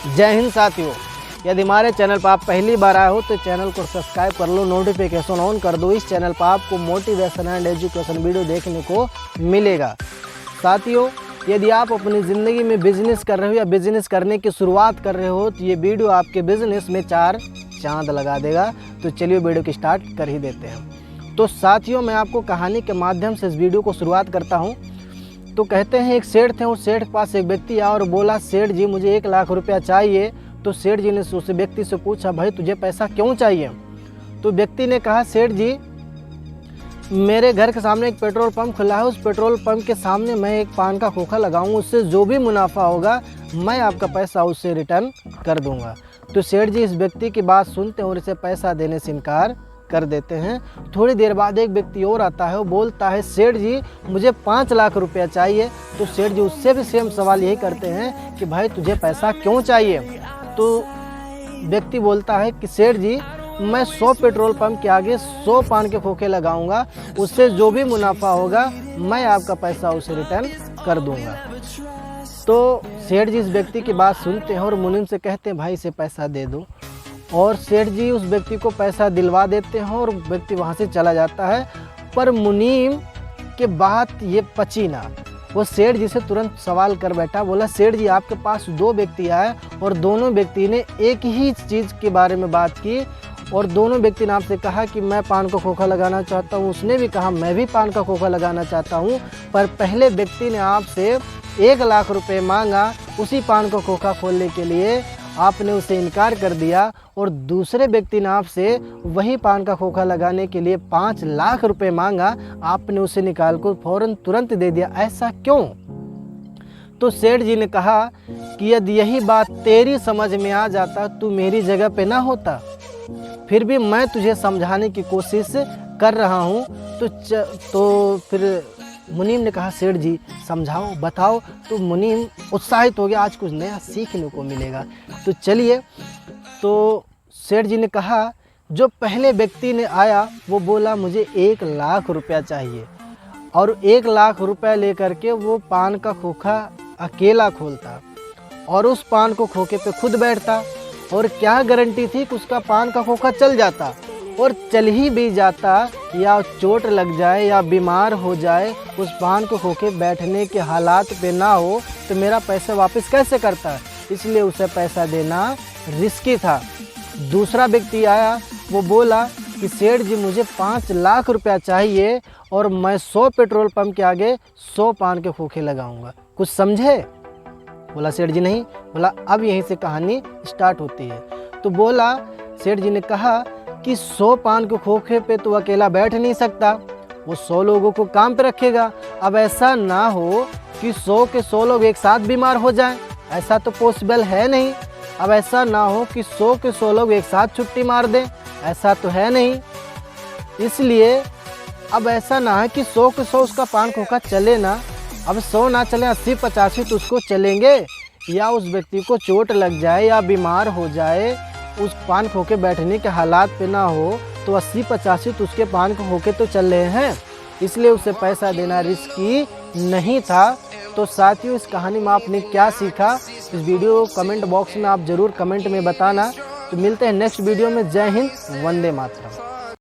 जय हिंद साथियों, यदि हमारे चैनल पर आप पहली बार आए हो तो चैनल को सब्सक्राइब कर लो, नोटिफिकेशन ऑन कर दो। इस चैनल पर आपको मोटिवेशन एंड एजुकेशन वीडियो देखने को मिलेगा। साथियों, यदि आप अपनी ज़िंदगी में बिजनेस कर रहे हो या बिजनेस करने की शुरुआत कर रहे हो तो ये वीडियो आपके बिजनेस में 4 चांद लगा देगा। तो चलिए वीडियो की स्टार्ट कर ही देते हैं। तो साथियों, मैं आपको कहानी के माध्यम से इस वीडियो को शुरुआत करता हूँ। तो कहते हैं एक सेठ थे, उस सेठ के पास एक व्यक्ति आया और बोला, सेठ जी मुझे 1 लाख रुपया चाहिए। तो सेठ जी ने उस व्यक्ति से पूछा, भाई तुझे पैसा क्यों चाहिए? तो व्यक्ति ने कहा, सेठ जी मेरे घर के सामने एक पेट्रोल पंप खुला है, उस पेट्रोल पंप के सामने मैं एक पान का खोखा लगाऊंगा, उससे जो भी मुनाफा होगा मैं आपका पैसा उससे रिटर्न कर दूंगा। तो सेठ जी इस व्यक्ति की बात सुनते हैं और इसे पैसा देने से इनकार कर देते हैं। थोड़ी देर बाद एक व्यक्ति और आता है, वो बोलता है, सेठ जी मुझे 5 लाख रुपया चाहिए। तो सेठ जी उससे भी सेम सवाल यही करते हैं कि भाई तुझे पैसा क्यों चाहिए? तो व्यक्ति बोलता है कि सेठ जी मैं 100 पेट्रोल पंप के आगे 100 पान के खोखे लगाऊंगा, उससे जो भी मुनाफा होगा मैं आपका पैसा उसे रिटर्न कर दूंगा। तो सेठ जी इस व्यक्ति की बात सुनते हैं और मुनीम से कहते हैं, भाई इसे पैसा दे दो। और सेठ जी उस व्यक्ति को पैसा दिलवा देते हैं और व्यक्ति वहाँ से चला जाता है। पर मुनीम के बात ये पची ना, वो सेठ जी से तुरंत सवाल कर बैठा। बोला, सेठ जी आपके पास 2 व्यक्ति आए और दोनों व्यक्ति ने एक ही चीज़ के बारे में बात की और दोनों व्यक्ति ने आपसे कहा कि मैं पान का खोखा लगाना चाहता हूँ, उसने भी कहा मैं भी पान का खोखा लगाना चाहता हूँ। पर पहले व्यक्ति ने आपसे 1 लाख रुपए मांगा उसी पान का खोखा खोलने के लिए, आपने उसे इनकार कर दिया। और दूसरे व्यक्ति ने आपसे वही पान का खोखा लगाने के लिए 5 लाख रुपए मांगा, आपने उसे निकाल कर फौरन तुरंत दे दिया, ऐसा क्यों? तो सेठ जी ने कहा कि यदि यही बात तेरी समझ में आ जाता तू मेरी जगह पे ना होता, फिर भी मैं तुझे समझाने की कोशिश कर रहा हूँ। तो फिर मुनीम ने कहा, सेठ जी समझाओ बताओ। तो मुनीम उत्साहित हो गया, आज कुछ नया सीखने को मिलेगा। तो चलिए, तो सेठ जी ने कहा, जो पहले व्यक्ति ने आया वो बोला मुझे 1 लाख रुपया चाहिए और 1 लाख रुपया लेकर के वो पान का खोखा अकेला खोलता और उस पान को खोखे पे खुद बैठता। और क्या गारंटी थी कि उसका पान का खोखा चल जाता? और चल ही भी जाता या चोट लग जाए या बीमार हो जाए, उस पान को खोखे बैठने के हालात पे ना हो तो मेरा पैसा वापस कैसे करता? इसलिए उसे पैसा देना रिस्की था। दूसरा व्यक्ति आया, वो बोला कि सेठ जी मुझे 5 लाख रुपया चाहिए और मैं 100 पेट्रोल पंप के आगे 100 पान के खोखे लगाऊंगा, कुछ समझे? बोला, सेठ जी नहीं। बोला, अब यहीं से कहानी स्टार्ट होती है। तो बोला, सेठ जी ने कहा कि 100 पान के खोखे पे तो अकेला बैठ नहीं सकता, वो 100 लोगों को काम पे रखेगा। अब ऐसा ना हो कि 100 के 100 लोग एक साथ बीमार हो जाएं, ऐसा तो पॉसिबल है नहीं। अब ऐसा ना हो कि 100 के 100 लोग एक साथ छुट्टी मार दें, ऐसा तो है नहीं। इसलिए अब ऐसा ना है कि 100 के 100 उसका पान खोखा चले ना, अब 100 ना चले 80-85 तो उसको चलेंगे। या उस व्यक्ति को चोट लग जाए या बीमार हो जाए, उस पान खोखे बैठने के हालात पे ना हो तो 80-85 तो उसके पान के खोखे तो चल रहे हैं, इसलिए उसे पैसा देना रिस्की नहीं था। तो साथियों, इस कहानी में आपने क्या सीखा, इस वीडियो कमेंट बॉक्स में आप ज़रूर कमेंट में बताना। तो मिलते हैं नेक्स्ट वीडियो में। जय हिंद, वंदे मातरम।